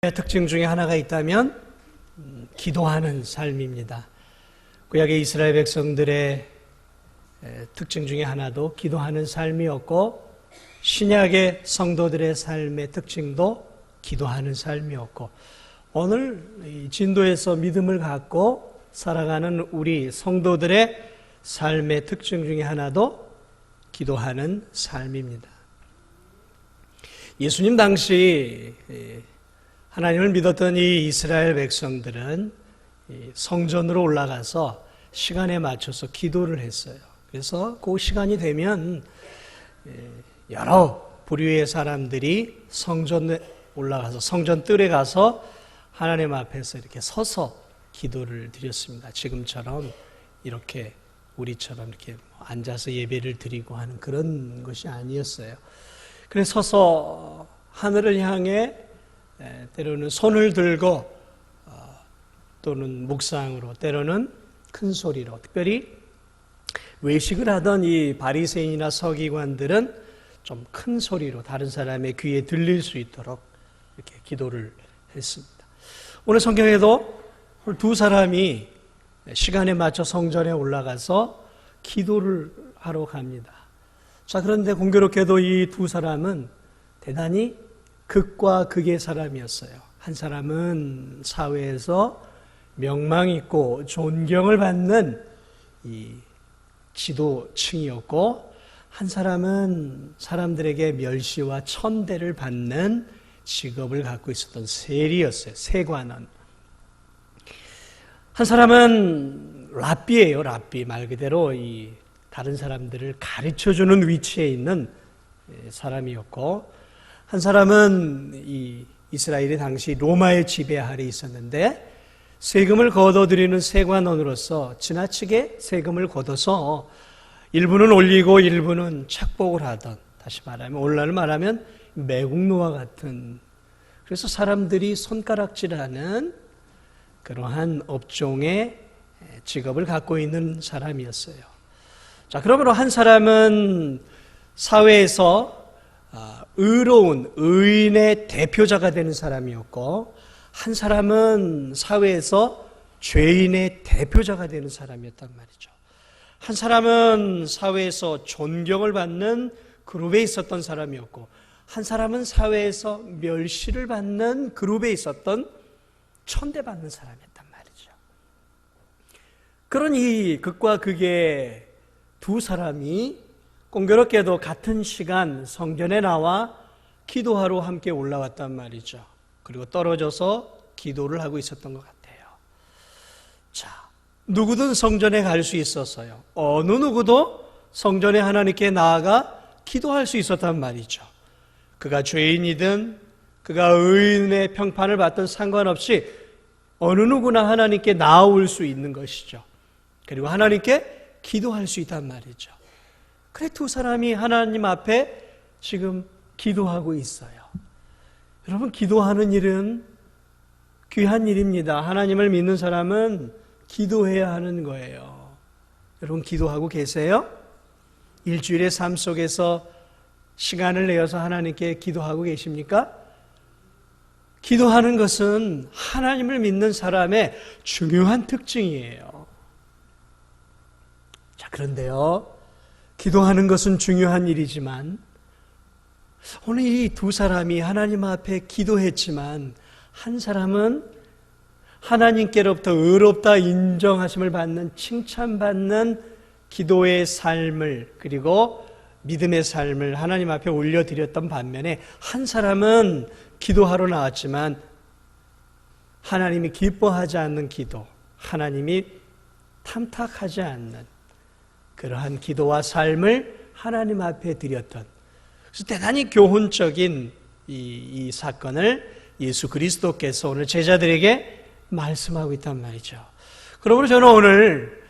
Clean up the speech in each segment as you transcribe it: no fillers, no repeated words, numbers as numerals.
특징 중에 하나가 있다면 기도하는 삶입니다. 구약의 이스라엘 백성들의 특징 중에 하나도 기도하는 삶이었고, 신약의 성도들의 삶의 특징도 기도하는 삶이었고, 오늘 진도에서 믿음을 갖고 살아가는 우리 성도들의 삶의 특징 중에 하나도 기도하는 삶입니다. 예수님 당시 하나님을 믿었던 이 이스라엘 백성들은 성전으로 올라가서 시간에 맞춰서 기도를 했어요. 그래서 그 시간이 되면 여러 부류의 사람들이 성전에 올라가서 성전 뜰에 가서 하나님 앞에서 이렇게 서서 기도를 드렸습니다. 지금처럼 이렇게 우리처럼 이렇게 앉아서 예배를 드리고 하는 그런 것이 아니었어요. 그래서 서서 하늘을 향해 때로는 손을 들고 또는 묵상으로, 때로는 큰 소리로, 특별히 외식을 하던 이 바리새인이나 서기관들은 좀 큰 소리로 다른 사람의 귀에 들릴 수 있도록 이렇게 기도를 했습니다. 오늘 성경에도 두 사람이 시간에 맞춰 성전에 올라가서 기도를 하러 갑니다. 자, 그런데 공교롭게도 이 두 사람은 대단히 극과 극의 사람이었어요. 한 사람은 사회에서 명망 있고 존경을 받는 이 지도층이었고, 한 사람은 사람들에게 멸시와 천대를 받는 직업을 갖고 있었던 세리였어요. 세관원. 한 사람은 랍비예요. 랍비. 말 그대로 이 다른 사람들을 가르쳐주는 위치에 있는 사람이었고, 한 사람은 이 이스라엘이 당시 로마의 지배 아래 있었는데 세금을 걷어들이는 세관원으로서 지나치게 세금을 걷어서 일부는 올리고 일부는 착복을 하던, 다시 말하면 오늘날 말하면 매국노와 같은, 그래서 사람들이 손가락질하는 그러한 업종의 직업을 갖고 있는 사람이었어요. 자, 그러므로 한 사람은 사회에서 의로운 의인의 대표자가 되는 사람이었고, 한 사람은 사회에서 죄인의 대표자가 되는 사람이었단 말이죠. 한 사람은 사회에서 존경을 받는 그룹에 있었던 사람이었고, 한 사람은 사회에서 멸시를 받는 그룹에 있었던 천대받는 사람이었단 말이죠. 그런 이 극과 극의 두 사람이 공교롭게도 같은 시간 성전에 나와 기도하러 함께 올라왔단 말이죠. 그리고 떨어져서 기도를 하고 있었던 것 같아요. 자, 누구든 성전에 갈 수 있었어요. 어느 누구도 성전에 하나님께 나아가 기도할 수 있었단 말이죠. 그가 죄인이든 그가 의인의 평판을 받든 상관없이 어느 누구나 하나님께 나아올 수 있는 것이죠. 그리고 하나님께 기도할 수 있단 말이죠. 그래, 두 사람이 하나님 앞에 지금 기도하고 있어요. 여러분, 기도하는 일은 귀한 일입니다. 하나님을 믿는 사람은 기도해야 하는 거예요. 여러분, 기도하고 계세요? 일주일의 삶 속에서 시간을 내어서 하나님께 기도하고 계십니까? 기도하는 것은 하나님을 믿는 사람의 중요한 특징이에요. 자, 그런데요, 기도하는 것은 중요한 일이지만 오늘 이 두 사람이 하나님 앞에 기도했지만, 한 사람은 하나님께로부터 의롭다 인정하심을 받는, 칭찬받는 기도의 삶을, 그리고 믿음의 삶을 하나님 앞에 올려드렸던 반면에, 한 사람은 기도하러 나왔지만 하나님이 기뻐하지 않는 기도, 하나님이 탐탁하지 않는 그러한 기도와 삶을 하나님 앞에 드렸던, 그래서 대단히 교훈적인 이 사건을 예수 그리스도께서 오늘 제자들에게 말씀하고 있단 말이죠. 그러므로 저는 오늘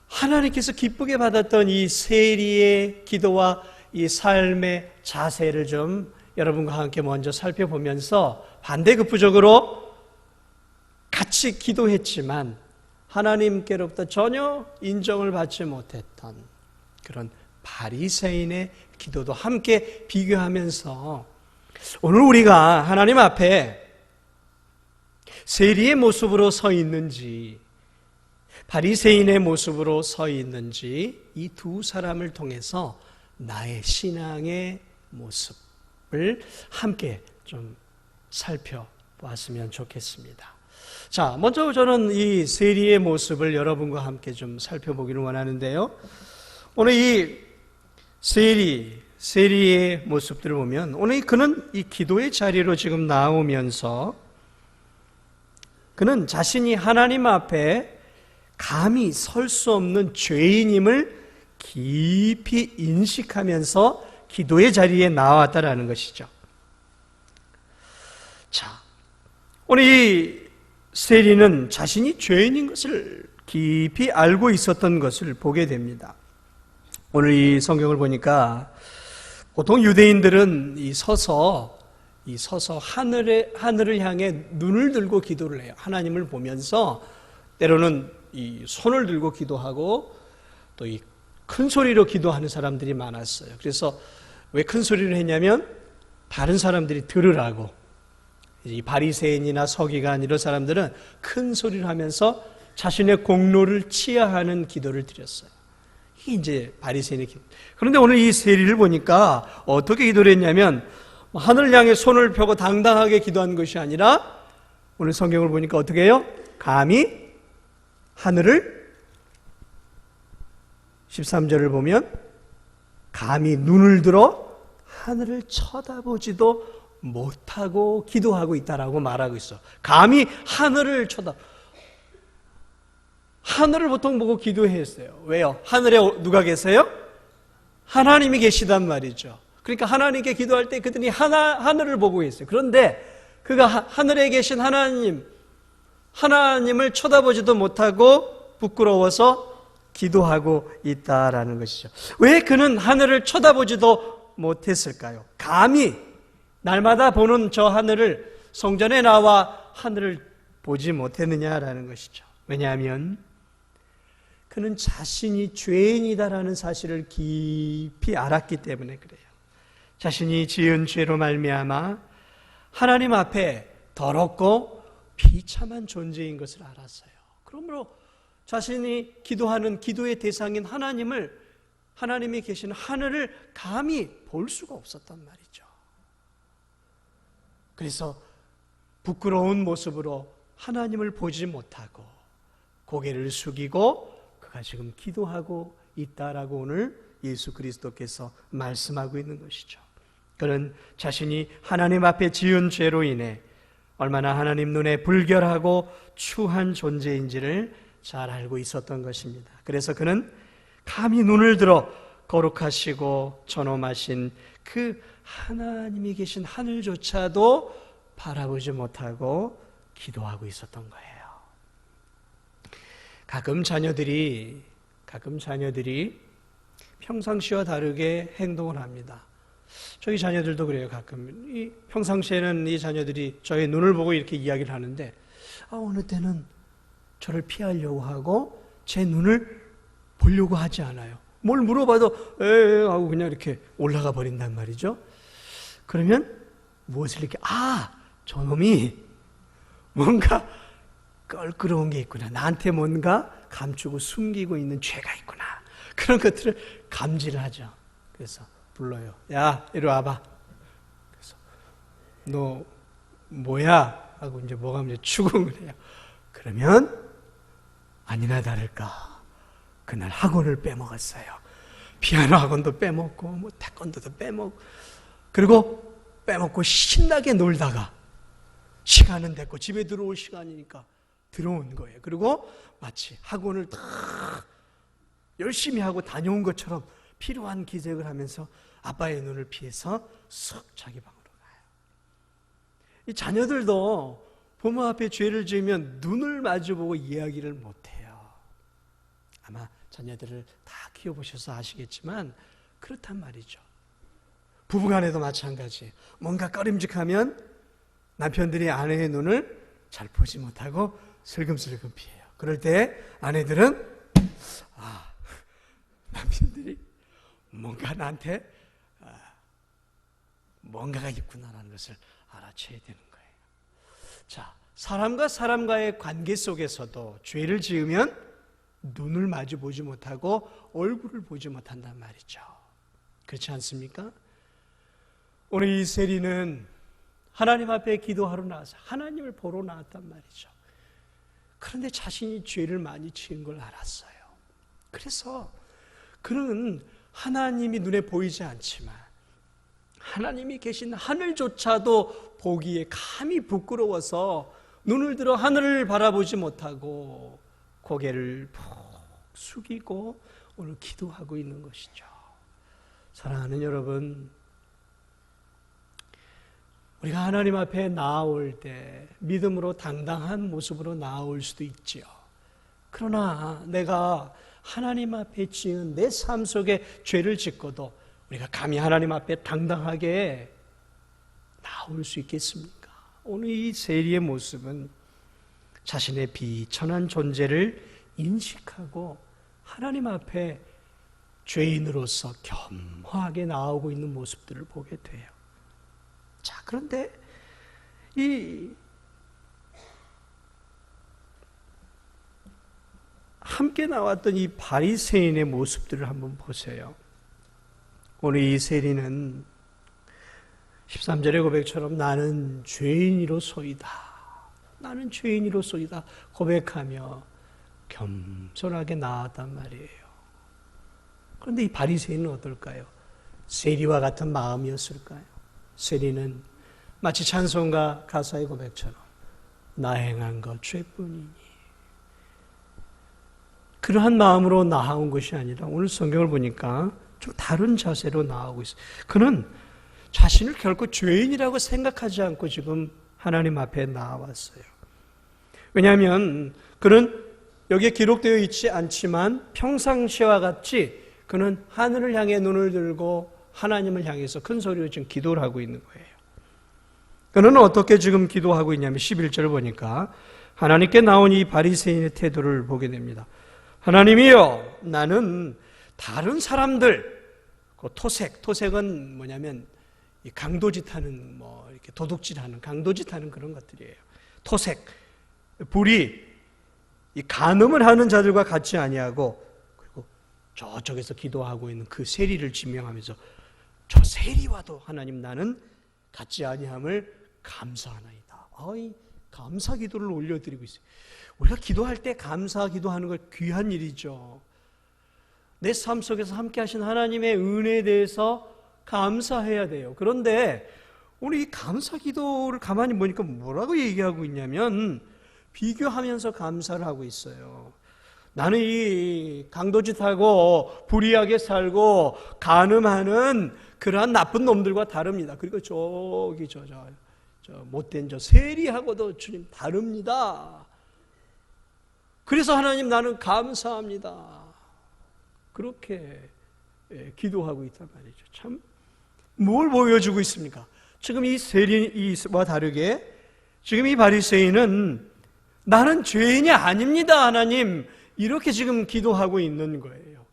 하나님께서 기쁘게 받았던 이 세리의 기도와 이 삶의 자세를 좀 여러분과 함께 먼저 살펴보면서, 반대급부적으로 같이 기도했지만 하나님께로부터 전혀 인정을 받지 못했던 그런 바리새인의 기도도 함께 비교하면서, 오늘 우리가 하나님 앞에 세리의 모습으로 서 있는지 바리새인의 모습으로 서 있는지 이 두 사람을 통해서 나의 신앙의 모습을 함께 좀 살펴보았으면 좋겠습니다. 자, 먼저 저는 이 세리의 모습을 여러분과 함께 좀 살펴보기를 원하는데요. 오늘 이 세리의 모습들을 보면 오늘 그는 이 기도의 자리로 지금 나오면서 그는 자신이 하나님 앞에 감히 설 수 없는 죄인임을 깊이 인식하면서 기도의 자리에 나왔다라는 것이죠. 자, 오늘 이 세리는 자신이 죄인인 것을 깊이 알고 있었던 것을 보게 됩니다. 오늘 이 성경을 보니까 보통 유대인들은 서서 하늘을 향해 눈을 들고 기도를 해요. 하나님을 보면서 때로는 이 손을 들고 기도하고 또 이 큰 소리로 기도하는 사람들이 많았어요. 그래서 왜 큰 소리를 했냐면 다른 사람들이 들으라고. 이 바리새인이나 서기관 이런 사람들은 큰 소리를 하면서 자신의 공로를 치하하는 기도를 드렸어요. 이게 이제 바리새인의 기도. 그런데 오늘 이 세리를 보니까 어떻게 기도를 했냐면 하늘을 향해 손을 펴고 당당하게 기도한 것이 아니라 오늘 성경을 보니까 어떻게 해요? 감히 하늘을 13절을 보면 감히 눈을 들어 하늘을 쳐다보지도 못하고 기도하고 있다라고 말하고 있어. 감히 하늘을 하늘을 보통 보고 기도했어요. 왜요? 하늘에 누가 계세요? 하나님이 계시단 말이죠. 그러니까 하나님께 기도할 때 그들이 하늘을 보고 있어요. 그런데 그가 하늘에 계신 하나님을 쳐다보지도 못하고 부끄러워서 기도하고 있다라는 것이죠. 왜 그는 하늘을 쳐다보지도 못했을까요? 감히 날마다 보는 저 하늘을 성전에 나와 하늘을 보지 못했느냐라는 것이죠. 왜냐하면 그는 자신이 죄인이다라는 사실을 깊이 알았기 때문에 그래요. 자신이 지은 죄로 말미암아 하나님 앞에 더럽고 비참한 존재인 것을 알았어요. 그러므로 자신이 기도하는 기도의 대상인 하나님이 계신 하늘을 감히 볼 수가 없었단 말이죠. 그래서 부끄러운 모습으로 하나님을 보지 못하고 고개를 숙이고 그가 지금 기도하고 있다라고 오늘 예수 그리스도께서 말씀하고 있는 것이죠. 그는 자신이 하나님 앞에 지은 죄로 인해 얼마나 하나님 눈에 불결하고 추한 존재인지를 잘 알고 있었던 것입니다. 그래서 그는 감히 눈을 들어 거룩하시고 존엄하신 그 하나님이 계신 하늘조차도 바라보지 못하고 기도하고 있었던 거예요. 가끔 자녀들이 평상시와 다르게 행동을 합니다. 저희 자녀들도 그래요. 가끔 평상시에는 이 자녀들이 저의 눈을 보고 이렇게 이야기를 하는데 어느 때는 저를 피하려고 하고 제 눈을 보려고 하지 않아요. 뭘 물어봐도 에에 하고 그냥 이렇게 올라가 버린단 말이죠. 그러면 무엇을 이렇게 저놈이 뭔가 껄끄러운 게 있구나. 나한테 뭔가 감추고 숨기고 있는 죄가 있구나. 그런 것들을 감지를 하죠. 그래서 불러요. 야, 이리 와봐. 그래서 너 뭐야? 하고 이제 뭐가 이제 추궁을 해요. 그러면 아니나 다를까 그날 학원을 빼먹었어요. 피아노 학원도 빼먹고 뭐 태권도도 빼먹고 그리고 빼먹고 신나게 놀다가 시간은 됐고 집에 들어올 시간이니까 들어온 거예요. 그리고 마치 학원을 다 열심히 하고 다녀온 것처럼 필요한 기색을 하면서 아빠의 눈을 피해서 쑥 자기 방으로 가요. 이 자녀들도 부모 앞에 죄를 지으면 눈을 마주보고 이야기를 못해요. 아마 자녀들을 다 키워보셔서 아시겠지만 그렇단 말이죠. 부부간에도 마찬가지예요. 뭔가 꺼림직하면 남편들이 아내의 눈을 잘 보지 못하고 슬금슬금 피해요. 그럴 때 아내들은 남편들이 뭔가 나한테 뭔가가 있구나라는 것을 알아채야 되는 거예요. 자, 사람과 사람과의 관계 속에서도 죄를 지으면 눈을 마주 보지 못하고 얼굴을 보지 못한단 말이죠. 그렇지 않습니까? 오늘 이 세리는 하나님 앞에 기도하러 나와서 하나님을 보러 나왔단 말이죠. 그런데 자신이 죄를 많이 지은 걸 알았어요. 그래서 그는 하나님이 눈에 보이지 않지만 하나님이 계신 하늘조차도 보기에 감히 부끄러워서 눈을 들어 하늘을 바라보지 못하고 고개를 푹 숙이고 오늘 기도하고 있는 것이죠. 사랑하는 여러분, 우리가 하나님 앞에 나아올 때 믿음으로 당당한 모습으로 나아올 수도 있지요. 그러나 내가 하나님 앞에 지은 내 삶 속에 죄를 짓고도 우리가 감히 하나님 앞에 당당하게 나올 수 있겠습니까? 오늘 이 세리의 모습은 자신의 비천한 존재를 인식하고 하나님 앞에 죄인으로서 겸허하게 나오고 있는 모습들을 보게 돼요. 자, 그런데 이 함께 나왔던 이 바리새인의 모습들을 한번 보세요. 오늘 이 세리는 13절의 고백처럼 나는 죄인이로소이다. 나는 죄인이로소이다. 고백하며 겸손하게 나왔단 말이에요. 그런데 이 바리새인은 어떨까요? 세리와 같은 마음이었을까요? 세리는 마치 찬송가 가사의 고백처럼 나 행한 것 죄뿐이니 그러한 마음으로 나아온 것이 아니라 오늘 성경을 보니까 좀 다른 자세로 나아오고 있어요. 그는 자신을 결코 죄인이라고 생각하지 않고 지금 하나님 앞에 나와왔어요. 왜냐하면 그는 여기에 기록되어 있지 않지만 평상시와 같이 그는 하늘을 향해 눈을 들고 하나님을 향해서 큰 소리로 지금 기도를 하고 있는 거예요. 그는 어떻게 지금 기도하고 있냐면 11절을 보니까 하나님께 나온 이 바리새인의 태도를 보게 됩니다. 하나님이여, 나는 다른 사람들, 그 토색은 뭐냐면 이 강도짓하는 이렇게 도둑질하는 강도짓하는 그런 것들이에요. 토색, 불의, 이 간음을 하는 자들과 같이 아니하고 그리고 저쪽에서 기도하고 있는 그 세리를 지명하면서 저 세리와도 하나님 나는 같지 아니함을 감사하나이다. 이 감사 기도를 올려드리고 있어요. 우리가 기도할 때 감사 기도하는 것 귀한 일이죠. 내 삶 속에서 함께 하신 하나님의 은혜에 대해서 감사해야 돼요. 그런데 오늘 이 감사 기도를 가만히 보니까 뭐라고 얘기하고 있냐면 비교하면서 감사를 하고 있어요. 나는 이 강도짓하고 불의하게 살고 간음하는 그러한 나쁜 놈들과 다릅니다. 그리고 저기 저 못된 저 세리하고도 주님 다릅니다. 그래서 하나님 나는 감사합니다. 그렇게 기도하고 있단 말이죠. 참 뭘 보여주고 있습니까? 지금 이 세리와 다르게 지금 이 바리새인은 나는 죄인이 아닙니다, 하나님. 이렇게 지금 기도하고 있는 거예요.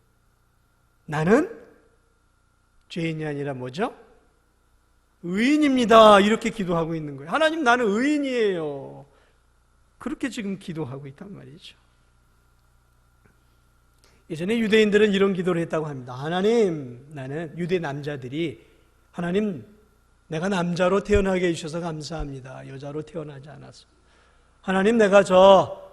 나는 죄인이 아니라 뭐죠? 의인입니다. 이렇게 기도하고 있는 거예요. 하나님, 나는 의인이에요. 그렇게 지금 기도하고 있단 말이죠. 예전에 유대인들은 이런 기도를 했다고 합니다. 하나님, 나는 유대 남자들이 하나님, 내가 남자로 태어나게 해주셔서 감사합니다. 여자로 태어나지 않았어. 하나님, 내가 저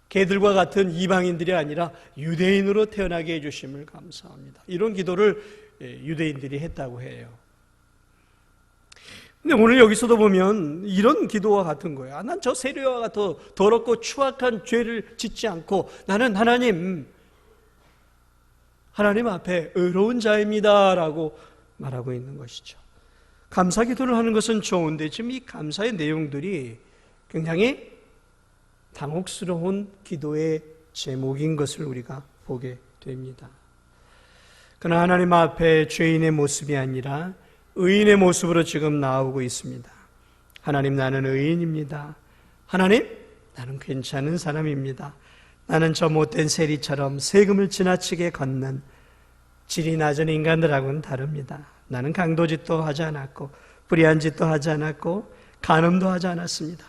개들과 같은 이방인들이 아니라 유대인으로 태어나게 해주심을 감사합니다. 이런 기도를 유대인들이 했다고 해요. 근데 오늘 여기서도 보면 이런 기도와 같은 거예요. 난 저 세리와 같은 더럽고 추악한 죄를 짓지 않고 나는 하나님 앞에 의로운 자입니다 라고 말하고 있는 것이죠. 감사 기도를 하는 것은 좋은데 지금 이 감사의 내용들이 굉장히 당혹스러운 기도의 제목인 것을 우리가 보게 됩니다. 그러나 하나님 앞에 죄인의 모습이 아니라 의인의 모습으로 지금 나오고 있습니다. 하나님, 나는 의인입니다. 하나님, 나는 괜찮은 사람입니다. 나는 저 못된 세리처럼 세금을 지나치게 걷는 질이 낮은 인간들하고는 다릅니다. 나는 강도짓도 하지 않았고 불의한 짓도 하지 않았고 간음도 하지 않았습니다.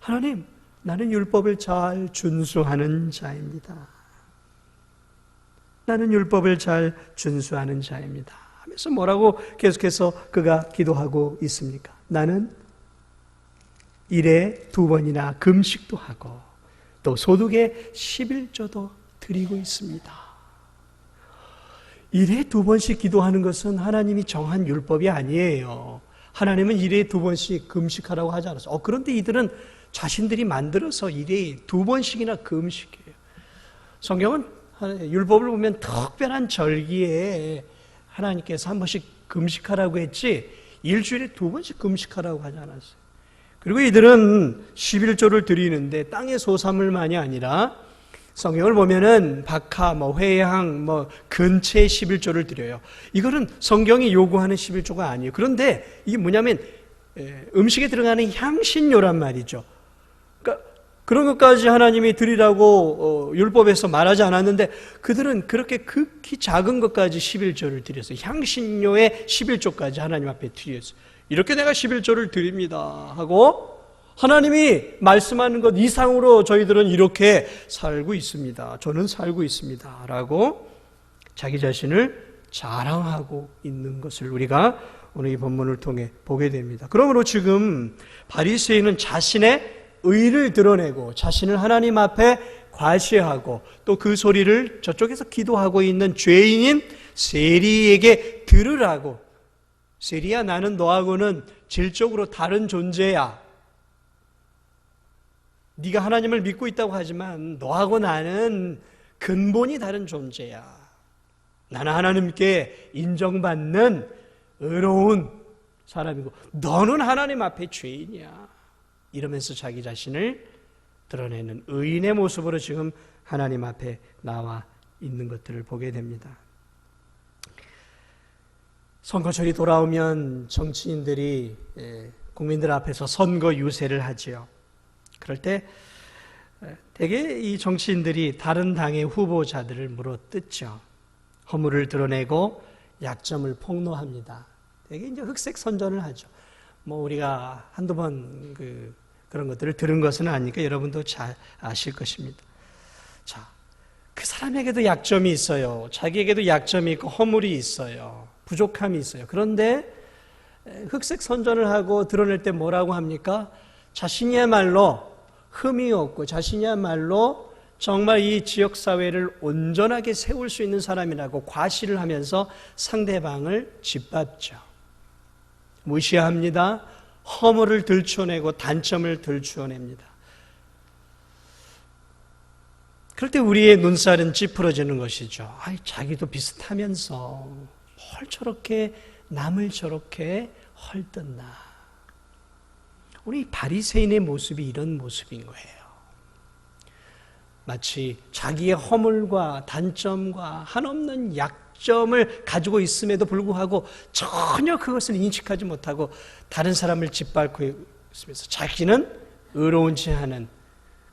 하나님, 나는 율법을 잘 준수하는 자입니다. 나는 율법을 잘 준수하는 자입니다. 하면서 뭐라고 계속해서 그가 기도하고 있습니까? 나는 일에 2번이나 금식도 하고 또 소득의 11조도 드리고 있습니다. 일에 2번씩 기도하는 것은 하나님이 정한 율법이 아니에요. 하나님은 일에 2번씩 금식하라고 하지 않았어요. 그런데 이들은 자신들이 만들어서 일에 2번씩이나 금식해요. 성경은 율법을 보면 특별한 절기에 하나님께서 한 번씩 금식하라고 했지 일주일에 2번씩 금식하라고 하지 않았어요. 그리고 이들은 11조를 드리는데 땅의 소산물만이 아니라 성경을 보면은 박하, 회향, 근채 11조를 드려요. 이거는 성경이 요구하는 11조가 아니에요. 그런데 이게 뭐냐면 음식에 들어가는 향신료란 말이죠. 그러니까 그런 것까지 하나님이 드리라고 율법에서 말하지 않았는데 그들은 그렇게 극히 작은 것까지 11조를 드렸어요. 향신료의 11조까지 하나님 앞에 드렸어요. 이렇게 내가 11조를 드립니다 하고 하나님이 말씀하는 것 이상으로 저희들은 이렇게 살고 있습니다. 저는 살고 있습니다 라고 자기 자신을 자랑하고 있는 것을 우리가 오늘 이 본문을 통해 보게 됩니다. 그러므로 지금 바리새인은 자신의 의를 드러내고 자신을 하나님 앞에 과시하고 또 그 소리를 저쪽에서 기도하고 있는 죄인인 세리에게 들으라고, 세리야, 나는 너하고는 질적으로 다른 존재야. 네가 하나님을 믿고 있다고 하지만 너하고 나는 근본이 다른 존재야. 나는 하나님께 인정받는 의로운 사람이고 너는 하나님 앞에 죄인이야. 이러면서 자기 자신을 드러내는 의인의 모습으로 지금 하나님 앞에 나와 있는 것들을 보게 됩니다. 선거철이 돌아오면 정치인들이 국민들 앞에서 선거 유세를 하지요. 그럴 때 대개 이 정치인들이 다른 당의 후보자들을 물어뜯죠. 허물을 드러내고 약점을 폭로합니다. 대개 이제 흑색 선전을 하죠. 우리가 한두 번 그런 것들을 들은 것은 아니니까 여러분도 잘 아실 것입니다. 자, 그 사람에게도 약점이 있어요. 자기에게도 약점이 있고 허물이 있어요. 부족함이 있어요. 그런데 흑색 선전을 하고 드러낼 때 뭐라고 합니까? 자신이야말로 흠이 없고 자신이야말로 정말 이 지역사회를 온전하게 세울 수 있는 사람이라고 과시를 하면서 상대방을 짓밟죠. 무시합니다. 허물을 들춰내고 단점을 들추어냅니다. 그럴 때 우리의 눈살은 찌푸러지는 것이죠. 자기도 비슷하면서 뭘 저렇게 남을 저렇게 헐뜯나. 우리 바리새인의 모습이 이런 모습인 거예요. 마치 자기의 허물과 단점과 한없는 약점을 가지고 있음에도 불구하고 전혀 그것을 인식하지 못하고 다른 사람을 짓밟고 있으면서 자기는 의로운 체 하는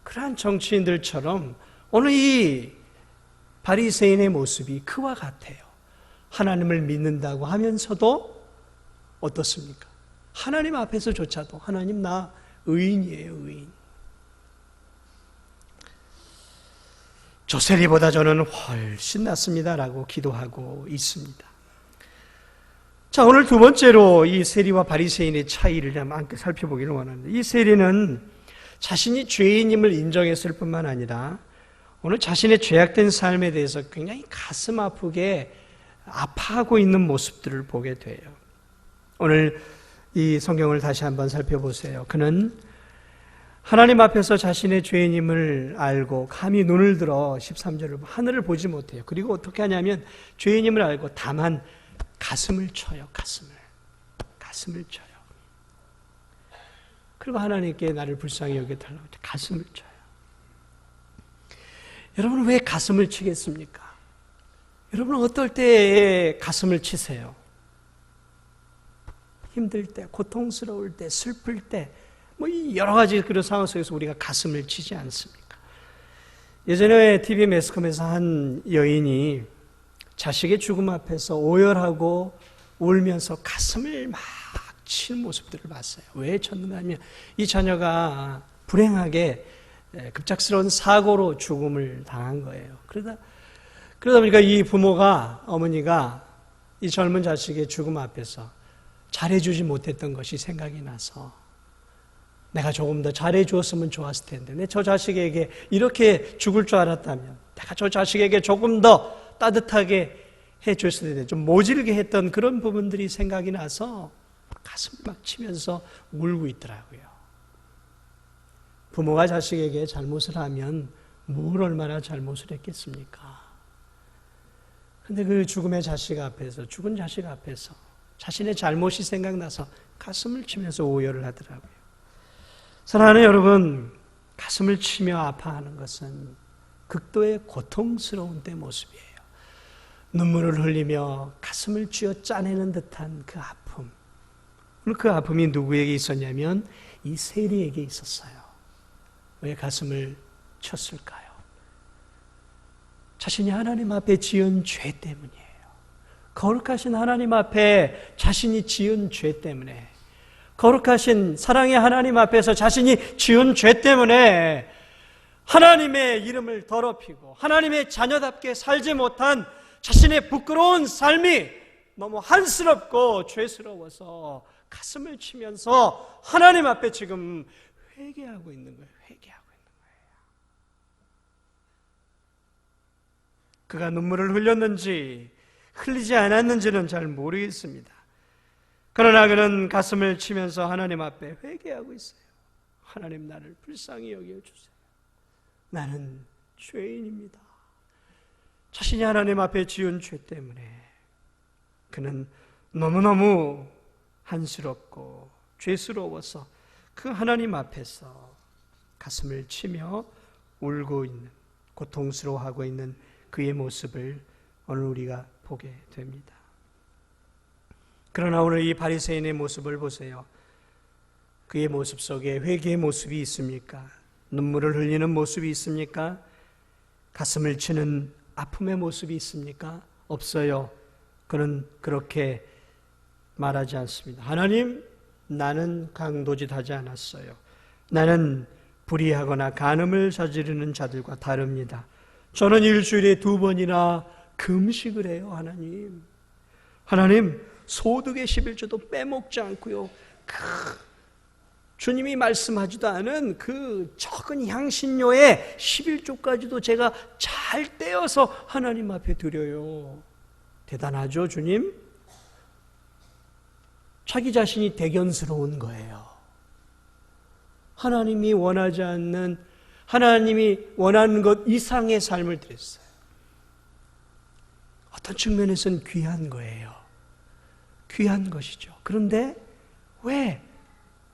그러한 정치인들처럼 오늘 이 바리새인의 모습이 그와 같아요. 하나님을 믿는다고 하면서도 어떻습니까? 하나님 앞에서조차도 하나님 나 의인이에요, 의인. 저 세리보다 저는 훨씬 낫습니다라고 기도하고 있습니다. 자, 오늘 두 번째로 이 세리와 바리새인의 차이를 함께 살펴보기를 원합니다. 이 세리는 자신이 죄인임을 인정했을 뿐만 아니라 오늘 자신의 죄악된 삶에 대해서 굉장히 가슴 아프게 아파하고 있는 모습들을 보게 돼요. 오늘 이 성경을 다시 한번 살펴보세요. 그는 하나님 앞에서 자신의 죄인임을 알고 감히 눈을 들어 13절을 하늘을 보지 못해요. 그리고 어떻게 하냐면 죄인임을 알고 다만 가슴을 쳐요. 가슴을 쳐요. 그리고 하나님께 나를 불쌍히 여겨달라고 가슴을 쳐요. 여러분은 왜 가슴을 치겠습니까? 여러분은 어떨 때 가슴을 치세요? 힘들 때, 고통스러울 때, 슬플 때, 여러 가지 그런 상황 속에서 우리가 가슴을 치지 않습니까? 예전에 TV 매스컴에서 한 여인이 자식의 죽음 앞에서 오열하고 울면서 가슴을 막 치는 모습들을 봤어요. 왜 쳤느냐 하면 이 자녀가 불행하게 급작스러운 사고로 죽음을 당한 거예요. 그러다 보니까 이 부모가, 어머니가 이 젊은 자식의 죽음 앞에서 잘해주지 못했던 것이 생각이 나서 내가 조금 더 잘해주었으면 좋았을 텐데, 내 저 자식에게 이렇게 죽을 줄 알았다면 내가 저 자식에게 조금 더 따뜻하게 해줬을 텐데, 좀 모질게 했던 그런 부분들이 생각이 나서 가슴을 막 치면서 울고 있더라고요. 부모가 자식에게 잘못을 하면 뭘 얼마나 잘못을 했겠습니까? 근데 그 죽음의 자식 앞에서, 죽은 자식 앞에서 자신의 잘못이 생각나서 가슴을 치면서 오열을 하더라고요. 사랑하는 여러분, 가슴을 치며 아파하는 것은 극도의 고통스러운 때 모습이에요. 눈물을 흘리며 가슴을 쥐어 짜내는 듯한 그 아픔. 오늘 그 아픔이 누구에게 있었냐면 이 세리에게 있었어요. 왜 가슴을 쳤을까요? 자신이 하나님 앞에 지은 죄 때문이에요. 거룩하신 하나님 앞에 자신이 지은 죄 때문에, 거룩하신 사랑의 하나님 앞에서 자신이 지은 죄 때문에 하나님의 이름을 더럽히고 하나님의 자녀답게 살지 못한 자신의 부끄러운 삶이 너무 한스럽고 죄스러워서 가슴을 치면서 하나님 앞에 지금 회개하고 있는 거예요. 그가 눈물을 흘렸는지 흘리지 않았는지는 잘 모르겠습니다. 그러나 그는 가슴을 치면서 하나님 앞에 회개하고 있어요. 하나님, 나를 불쌍히 여겨주세요. 나는 죄인입니다. 자신이 하나님 앞에 지은 죄 때문에 그는 너무너무 한스럽고 죄스러워서 그 하나님 앞에서 가슴을 치며 울고 있는, 고통스러워하고 있는 그의 모습을 오늘 우리가 보게 됩니다. 그러나 오늘 이 바리새인의 모습을 보세요. 그의 모습 속에 회개의 모습이 있습니까? 눈물을 흘리는 모습이 있습니까? 가슴을 치는 아픔의 모습이 있습니까? 없어요. 그는 그렇게 말하지 않습니다. 하나님, 나는 강도짓하지 않았어요. 나는 불의하거나 간음을 저지르는 자들과 다릅니다. 저는 일주일에 2번이나 금식을 해요. 하나님, 소득의 11조도 빼먹지 않고요. 주님이 말씀하지도 않은 그 적은 향신료의 11조까지도 제가 잘 떼어서 하나님 앞에 드려요. 대단하죠, 주님? 자기 자신이 대견스러운 거예요. 하나님이 원하지 않는, 하나님이 원하는 것 이상의 삶을 드렸어요. 어떤 측면에서는 귀한 거예요. 귀한 것이죠. 그런데 왜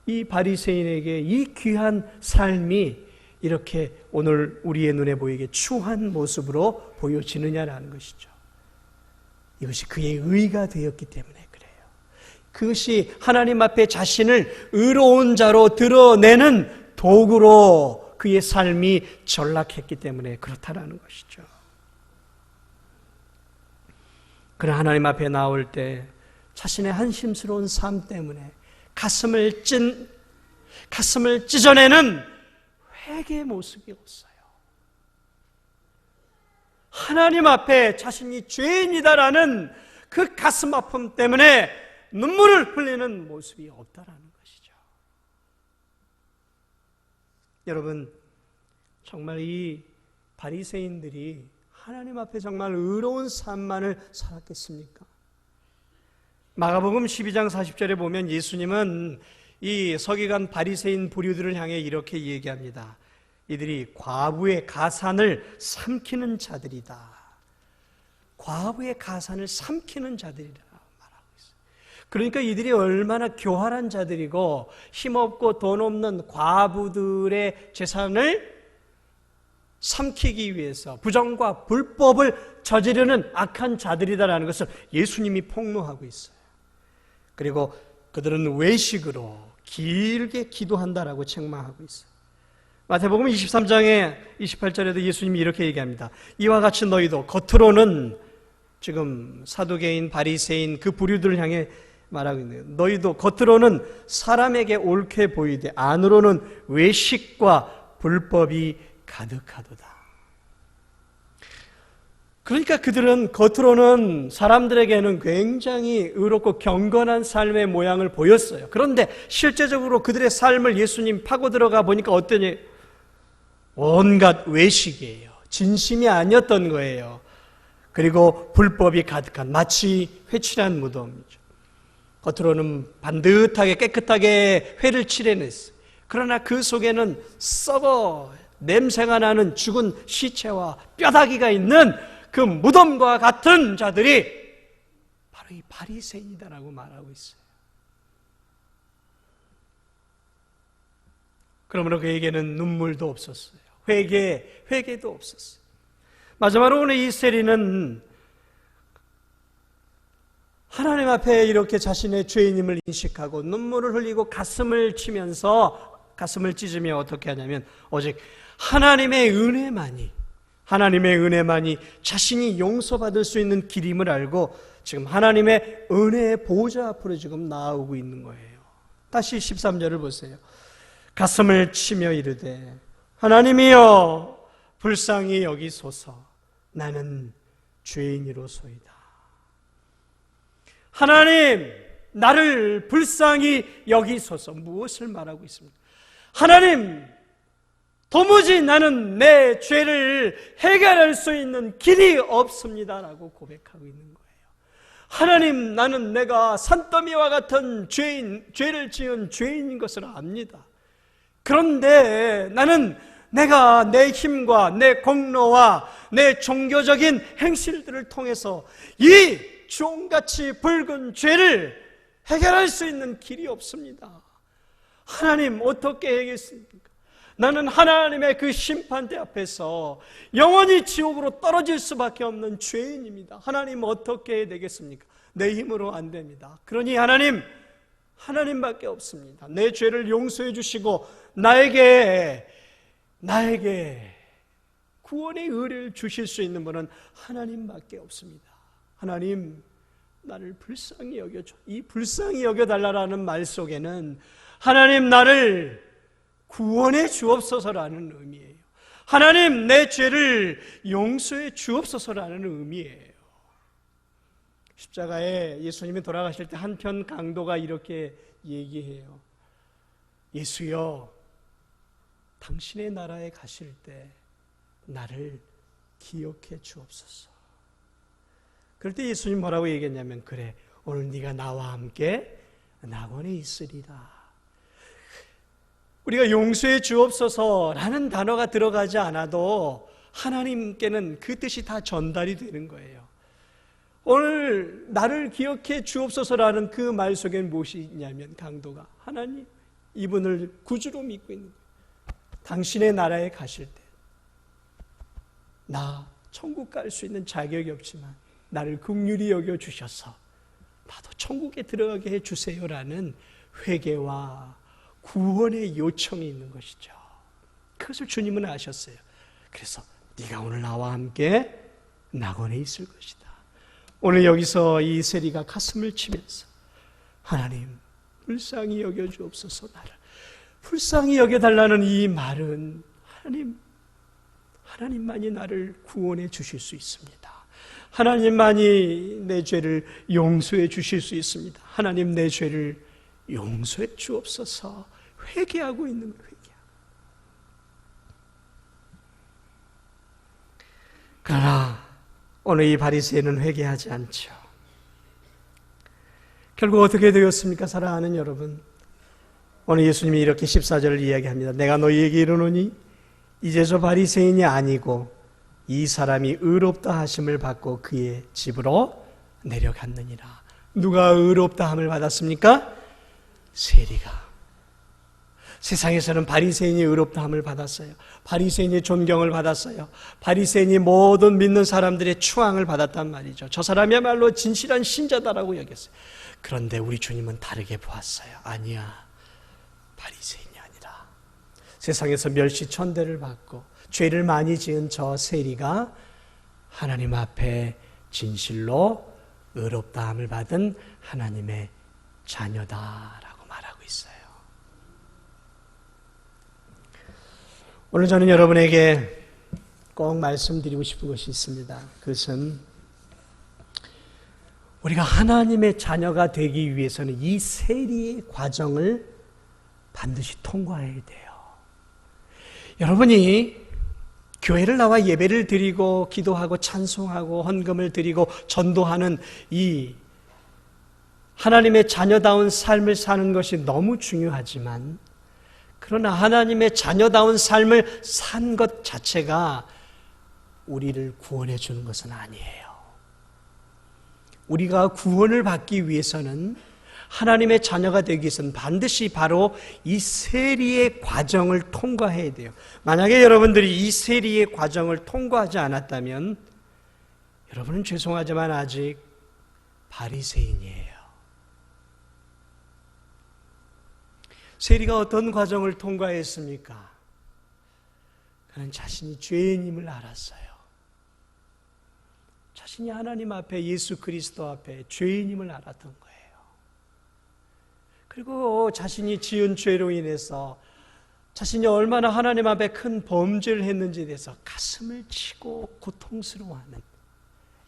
이 바리새인에게 이 귀한 삶이 이렇게 오늘 우리의 눈에 보이게 추한 모습으로 보여지느냐라는 것이죠. 이것이 그의 의가 되었기 때문에 그래요. 그것이 하나님 앞에 자신을 의로운 자로 드러내는 도구로 그의 삶이 전락했기 때문에 그렇다라는 것이죠. 그러나 하나님 앞에 나올 때 자신의 한심스러운 삶 때문에 가슴을 찢어내는 회개의 모습이 없어요. 하나님 앞에 자신이 죄인이다라는 그 가슴 아픔 때문에 눈물을 흘리는 모습이 없다라는 것이죠. 여러분, 정말 이 바리새인들이 하나님 앞에 정말 의로운 삶만을 살았겠습니까? 마가복음 12장 40절에 보면 예수님은 이 서기관 바리새인 부류들을 향해 이렇게 얘기합니다. 이들이 과부의 가산을 삼키는 자들이다. 과부의 가산을 삼키는 자들이라 말하고 있어요. 그러니까 이들이 얼마나 교활한 자들이고 힘없고 돈 없는 과부들의 재산을 삼키기 위해서 부정과 불법을 저지르는 악한 자들이다라는 것을 예수님이 폭로하고 있어요. 그리고 그들은 외식으로 길게 기도한다라고 책망하고 있어요. 마태복음 23장의 28절에도 예수님이 이렇게 얘기합니다. 이와 같이 너희도 겉으로는 지금 사두개인 바리새인 그 부류들을 향해 말하고 있는 거예요. 너희도 겉으로는 사람에게 옳게 보이되 안으로는 외식과 불법이 가득하도다. 그러니까 그들은 겉으로는 사람들에게는 굉장히 의롭고 경건한 삶의 모양을 보였어요. 그런데 실제적으로 그들의 삶을 예수님 파고 들어가 보니까 어떠니? 온갖 외식이에요. 진심이 아니었던 거예요. 그리고 불법이 가득한 마치 회칠한 무덤이죠. 겉으로는 반듯하게 깨끗하게 회를 칠해냈어요. 그러나 그 속에는 썩어 냄새가 나는 죽은 시체와 뼈다귀가 있는 그 무덤과 같은 자들이 바로 이 바리새인이다라고 말하고 있어요. 그러므로 그에게는 눈물도 없었어요. 회개도 없었어요. 마지막으로 오늘 이 세리는 하나님 앞에 이렇게 자신의 죄인임을 인식하고 눈물을 흘리고 가슴을 치면서 가슴을 찢으며 어떻게 하냐면 오직 하나님의 은혜만이 자신이 용서받을 수 있는 길임을 알고 지금 하나님의 은혜의 보좌 앞으로 지금 나아오고 있는 거예요. 다시 13절을 보세요. 가슴을 치며 이르되 하나님이여 불쌍히 여기소서 나는 죄인이로소이다. 하나님 나를 불쌍히 여기소서. 무엇을 말하고 있습니까? 하나님 도무지 나는 내 죄를 해결할 수 있는 길이 없습니다라고 고백하고 있는 거예요. 하나님 나는 내가 산더미와 같은 죄를 지은 죄인인 것을 압니다. 그런데 나는 내가 내 힘과 내 공로와 내 종교적인 행실들을 통해서 이 종같이 붉은 죄를 해결할 수 있는 길이 없습니다. 하나님 어떻게 해야겠습니까? 나는 하나님의 그 심판대 앞에서 영원히 지옥으로 떨어질 수밖에 없는 죄인입니다. 하나님 어떻게 해야 되겠습니까? 내 힘으로 안 됩니다. 그러니 하나님밖에 없습니다. 내 죄를 용서해 주시고 나에게 구원의 의를 주실 수 있는 분은 하나님밖에 없습니다. 하나님 나를 불쌍히 여겨줘. 이 불쌍히 여겨달라는 말 속에는 하나님 나를 구원해 주옵소서라는 의미예요. 하나님 내 죄를 용서해 주옵소서라는 의미예요. 십자가에 예수님이 돌아가실 때 한편 강도가 이렇게 얘기해요. 예수여 당신의 나라에 가실 때 나를 기억해 주옵소서. 그럴 때 예수님 뭐라고 얘기했냐면 그래 오늘 네가 나와 함께 낙원에 있으리라. 우리가 용서해 주옵소서라는 단어가 들어가지 않아도 하나님께는 그 뜻이 다 전달이 되는 거예요. 오늘 나를 기억해 주옵소서라는 그 말 속에는 무엇이 있냐면 강도가 하나님 이분을 구주로 믿고 있는 거예요. 당신의 나라에 가실 때 나 천국 갈 수 있는 자격이 없지만 나를 긍휼히 여겨 주셔서 나도 천국에 들어가게 해 주세요라는 회개와 구원의 요청이 있는 것이죠. 그것을 주님은 아셨어요. 그래서 네가 오늘 나와 함께 낙원에 있을 것이다. 오늘 여기서 이 세리가 가슴을 치면서 하나님 불쌍히 여겨주옵소서. 나를 불쌍히 여겨달라는 이 말은 하나님만이 나를 구원해 주실 수 있습니다. 하나님만이 내 죄를 용서해 주실 수 있습니다. 하나님 내 죄를 용서해 주옵소서. 회개하고 있는 거예요. 그러나 오늘 이 바리새인은 회개하지 않죠. 결국 어떻게 되었습니까? 사랑하는 여러분, 오늘 예수님이 이렇게 14절을 이야기합니다. 내가 너희에게 이르노니 이제 저 바리새인이 아니고 이 사람이 의롭다 하심을 받고 그의 집으로 내려갔느니라. 누가 의롭다 함을 받았습니까? 세리가. 세상에서는 바리새인이 의롭다 함을 받았어요. 바리새인이 존경을 받았어요. 바리새인이 모든 믿는 사람들의 추앙을 받았단 말이죠. 저 사람이야말로 진실한 신자다라고 여겼어요. 그런데 우리 주님은 다르게 보았어요. 아니야, 바리새인이 아니라 세상에서 멸시천대를 받고 죄를 많이 지은 저 세리가 하나님 앞에 진실로 의롭다 함을 받은 하나님의 자녀다라고 말하고 있어요. 오늘 저는 여러분에게 꼭 말씀드리고 싶은 것이 있습니다. 그것은 우리가 하나님의 자녀가 되기 위해서는 이 세리의 과정을 반드시 통과해야 돼요. 여러분이 교회를 나와 예배를 드리고 기도하고 찬송하고 헌금을 드리고 전도하는 이 하나님의 자녀다운 삶을 사는 것이 너무 중요하지만, 그러나 하나님의 자녀다운 삶을 산 것 자체가 우리를 구원해 주는 것은 아니에요. 우리가 구원을 받기 위해서는, 하나님의 자녀가 되기 위해서는 반드시 바로 이 세리의 과정을 통과해야 돼요. 만약에 여러분들이 이 세리의 과정을 통과하지 않았다면 여러분은 죄송하지만 아직 바리새인이에요. 세리가 어떤 과정을 통과했습니까? 그는 자신이 죄인임을 알았어요. 자신이 하나님 앞에, 예수 그리스도 앞에 죄인임을 알았던 거예요. 그리고 자신이 지은 죄로 인해서 자신이 얼마나 하나님 앞에 큰 범죄를 했는지에 대해서 가슴을 치고 고통스러워하는,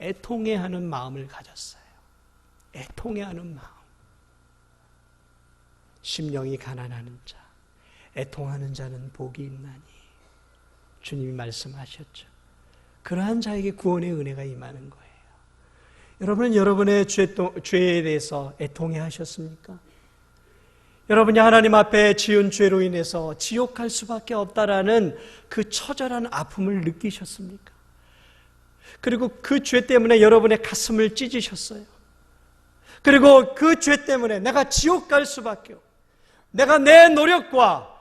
애통해하는 마음을 가졌어요. 애통해하는 마음. 심령이 가난하는 자, 애통하는 자는 복이 있나니, 주님이 말씀하셨죠. 그러한 자에게 구원의 은혜가 임하는 거예요. 여러분은 여러분의 죄에 대해서 애통해 하셨습니까? 여러분이 하나님 앞에 지은 죄로 인해서 지옥 갈 수밖에 없다라는 그 처절한 아픔을 느끼셨습니까? 그리고 그 죄 때문에 여러분의 가슴을 찢으셨어요. 그리고 그 죄 때문에 내가 지옥 갈 수밖에 없고, 내가 내 노력과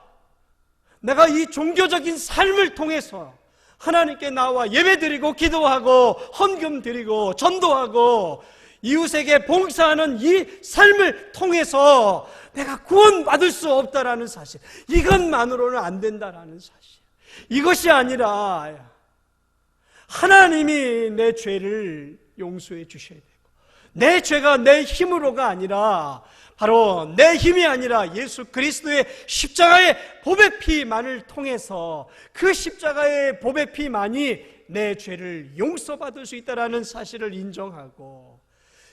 내가 이 종교적인 삶을 통해서 하나님께 나와 예배드리고 기도하고 헌금 드리고 전도하고 이웃에게 봉사하는 이 삶을 통해서 내가 구원받을 수 없다라는 사실, 이것만으로는 안 된다라는 사실, 이것이 아니라 하나님이 내 죄를 용서해 주셔야 되고, 내 죄가 내 힘으로가 아니라, 바로 내 힘이 아니라 예수 그리스도의 십자가의 보배 피만을 통해서, 그 십자가의 보배 피만이 내 죄를 용서받을 수 있다는 사실을 인정하고,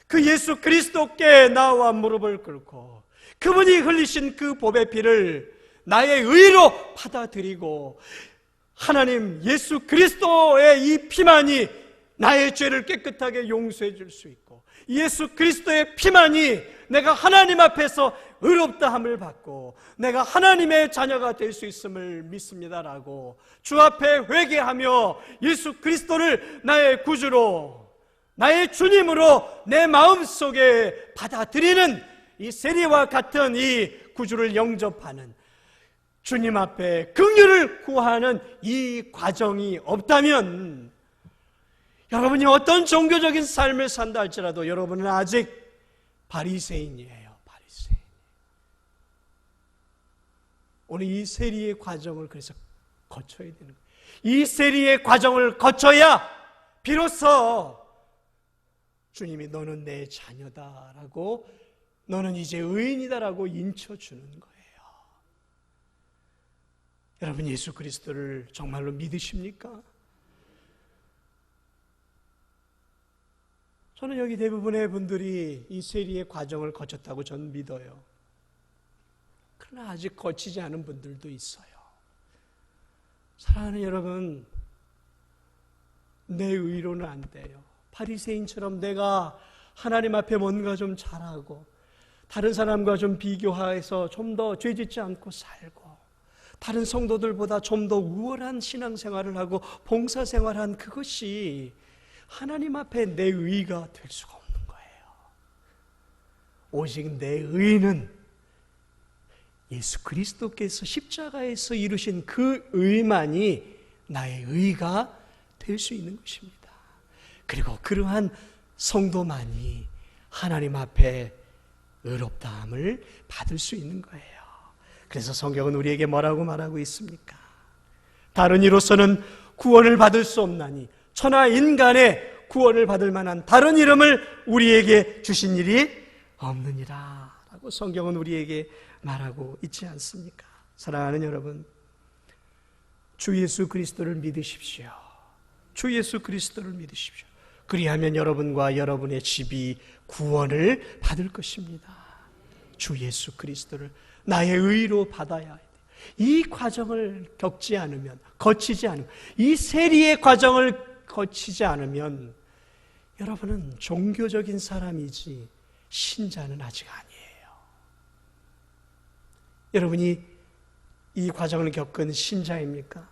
그 예수 그리스도께 나와 무릎을 꿇고 그분이 흘리신 그 보배 피를 나의 의로 받아들이고, 하나님 예수 그리스도의 이 피만이 나의 죄를 깨끗하게 용서해 줄 수 있고, 예수 그리스도의 피만이 내가 하나님 앞에서 의롭다함을 받고 내가 하나님의 자녀가 될 수 있음을 믿습니다라고 주 앞에 회개하며 예수 그리스도를 나의 구주로, 나의 주님으로 내 마음속에 받아들이는 이 세리와 같은 이 구주를 영접하는, 주님 앞에 긍휼을 구하는 이 과정이 없다면, 여러분이 어떤 종교적인 삶을 산다 할지라도 여러분은 아직 바리새인이에요. 바리새인. 오늘 이 세리의 과정을 그래서 거쳐야 되는 거예요. 이 세리의 과정을 거쳐야 비로소 주님이 너는 내 자녀다라고, 너는 이제 의인이다라고 인쳐주는 거예요. 여러분, 예수 그리스도를 정말로 믿으십니까? 저는 여기 대부분의 분들이 이 세리의 과정을 거쳤다고 저는 믿어요. 그러나 아직 거치지 않은 분들도 있어요. 사랑하는 여러분, 내 의로는 안 돼요. 바리새인처럼 내가 하나님 앞에 뭔가 좀 잘하고 다른 사람과 좀 비교해서 좀 더 죄짓지 않고 살고 다른 성도들보다 좀 더 우월한 신앙생활을 하고 봉사생활한 그것이 하나님 앞에 내 의가 될 수가 없는 거예요. 오직 내 의는 예수 그리스도께서 십자가에서 이루신 그 의만이 나의 의가 될 수 있는 것입니다. 그리고 그러한 성도만이 하나님 앞에 의롭다함을 받을 수 있는 거예요. 그래서 성경은 우리에게 뭐라고 말하고 있습니까? 다른 이로서는 구원을 받을 수 없나니 천하 인간의 구원을 받을 만한 다른 이름을 우리에게 주신 일이 없느니라 하고 성경은 우리에게 말하고 있지 않습니까? 사랑하는 여러분, 주 예수 그리스도를 믿으십시오. 주 예수 그리스도를 믿으십시오. 그리하면 여러분과 여러분의 집이 구원을 받을 것입니다. 주 예수 그리스도를 나의 의로 받아야 해요. 이 과정을 거치지 않으면, 이 세리의 과정을 거치지 않으면 여러분은 종교적인 사람이지 신자는 아직 아니에요. 여러분이 이 과정을 겪은 신자입니까?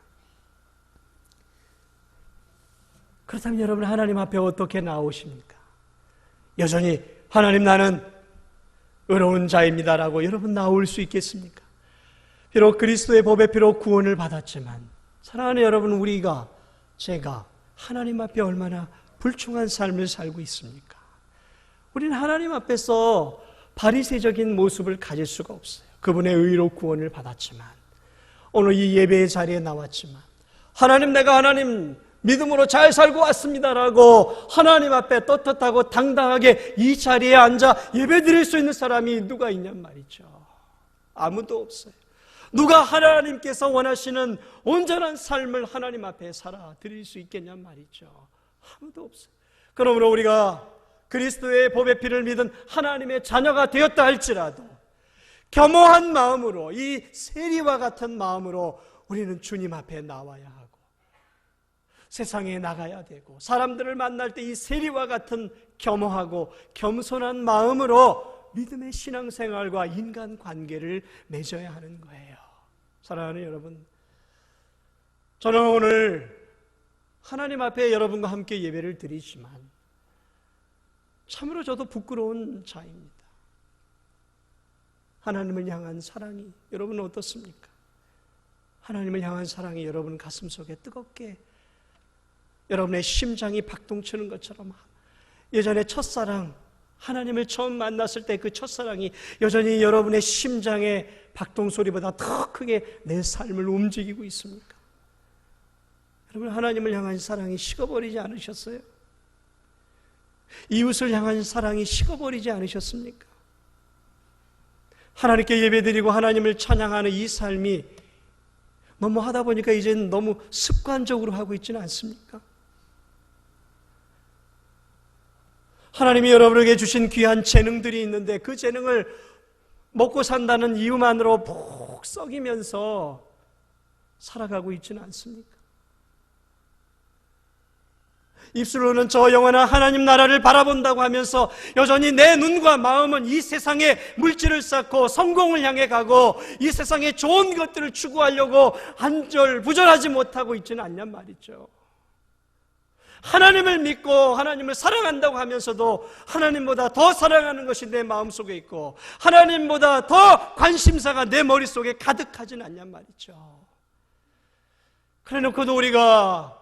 그렇다면 여러분 하나님 앞에 어떻게 나오십니까? 여전히 하나님 나는 의로운 자입니다라고 여러분 나올 수 있겠습니까? 비록 그리스도의 법의 피로 구원을 받았지만 사랑하는 여러분, 제가 하나님 앞에 얼마나 불충한 삶을 살고 있습니까? 우리는 하나님 앞에서 바리새적인 모습을 가질 수가 없어요. 그분의 의로 구원을 받았지만, 오늘 이 예배의 자리에 나왔지만, 내가 하나님 믿음으로 잘 살고 왔습니다라고 하나님 앞에 떳떳하고 당당하게 이 자리에 앉아 예배 드릴 수 있는 사람이 누가 있냔 말이죠. 아무도 없어요. 누가 하나님께서 원하시는 온전한 삶을 하나님 앞에 살아 드릴 수 있겠냔 말이죠. 아무도 없어요. 그러므로 우리가 그리스도의 법의 피를 믿은 하나님의 자녀가 되었다 할지라도 겸허한 마음으로, 이 세리와 같은 마음으로 우리는 주님 앞에 나와야 하고 세상에 나가야 되고, 사람들을 만날 때 이 세리와 같은 겸허하고 겸손한 마음으로 믿음의 신앙생활과 인간관계를 맺어야 하는 거예요. 사랑하는 여러분, 저는 오늘 하나님 앞에 여러분과 함께 예배를 드리지만 참으로 저도 부끄러운 자입니다. 하나님을 향한 사랑이 여러분 어떻습니까? 하나님을 향한 사랑이 여러분 가슴속에 뜨겁게, 여러분의 심장이 박동치는 것처럼, 예전에 첫사랑, 하나님을 처음 만났을 때 그 첫사랑이 여전히 여러분의 심장의 박동소리보다 더 크게 내 삶을 움직이고 있습니까? 여러분, 하나님을 향한 사랑이 식어버리지 않으셨어요? 이웃을 향한 사랑이 식어버리지 않으셨습니까? 하나님께 예배드리고 하나님을 찬양하는 이 삶이 너무 하다 보니까 이제는 너무 습관적으로 하고 있지는 않습니까? 하나님이 여러분에게 주신 귀한 재능들이 있는데 그 재능을 먹고 산다는 이유만으로 푹 썩이면서 살아가고 있지는 않습니까? 입술로는 저 영원한 하나님 나라를 바라본다고 하면서 여전히 내 눈과 마음은 이 세상의 물질을 쌓고 성공을 향해 가고 이 세상의 좋은 것들을 추구하려고 안절부절하지 못하고 있지는 않냔 말이죠. 하나님을 믿고 하나님을 사랑한다고 하면서도 하나님보다 더 사랑하는 것이 내 마음속에 있고 하나님보다 더 관심사가 내 머릿속에 가득하진 않냔 말이죠. 그래 놓고도 우리가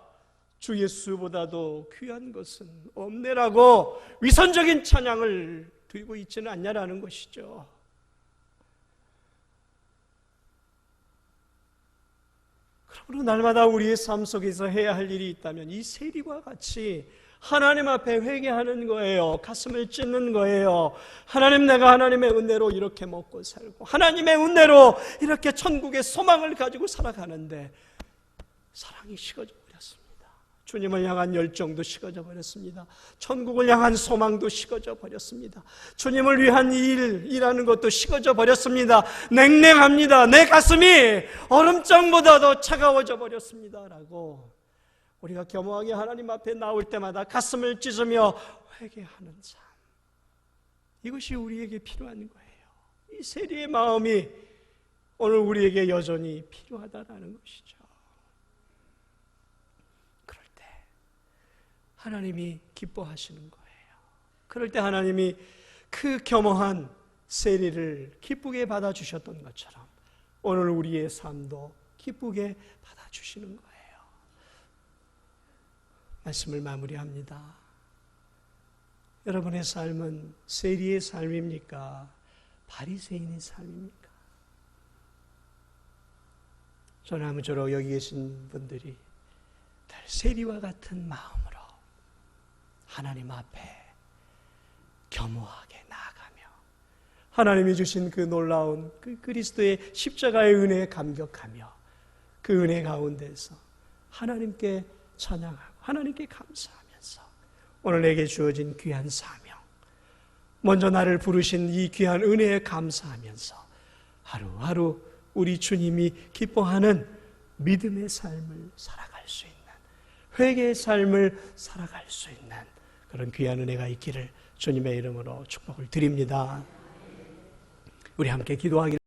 주 예수보다도 귀한 것은 없네라고 위선적인 찬양을 드리고 있지는 않냐라는 것이죠. 그러므로 날마다 우리의 삶 속에서 해야 할 일이 있다면 이 세리와 같이 하나님 앞에 회개하는 거예요. 가슴을 찢는 거예요. 하나님, 내가 하나님의 은혜로 이렇게 먹고 살고 하나님의 은혜로 이렇게 천국의 소망을 가지고 살아가는데 사랑이 식어져 버렸습니다. 주님을 향한 열정도 식어져 버렸습니다. 천국을 향한 소망도 식어져 버렸습니다. 주님을 위한 일하는 것도 식어져 버렸습니다. 냉랭합니다. 내 가슴이 얼음장보다 더 차가워져 버렸습니다 라고 우리가 겸허하게 하나님 앞에 나올 때마다 가슴을 찢으며 회개하는 삶, 이것이 우리에게 필요한 거예요. 이 세리의 마음이 오늘 우리에게 여전히 필요하다는 것이죠. 하나님이 기뻐하시는 거예요. 그럴 때 하나님이 그 겸허한 세리를 기쁘게 받아주셨던 것처럼 오늘 우리의 삶도 기쁘게 받아주시는 거예요. 말씀을 마무리합니다. 여러분의 삶은 세리의 삶입니까? 바리새인의 삶입니까? 저는 아무쪼록 여기 계신 분들이 세리와 같은 마음으로 하나님 앞에 겸허하게 나아가며 하나님이 주신 그 놀라운 그 그리스도의 십자가의 은혜에 감격하며 그 은혜 가운데서 하나님께 찬양하고 하나님께 감사하면서 오늘 내게 주어진 귀한 사명, 먼저 나를 부르신 이 귀한 은혜에 감사하면서 하루하루 우리 주님이 기뻐하는 믿음의 삶을 살아갈 수 있는, 회개의 삶을 살아갈 수 있는 그런 귀한 은혜가 있기를 주님의 이름으로 축복을 드립니다. 우리 함께 기도하기를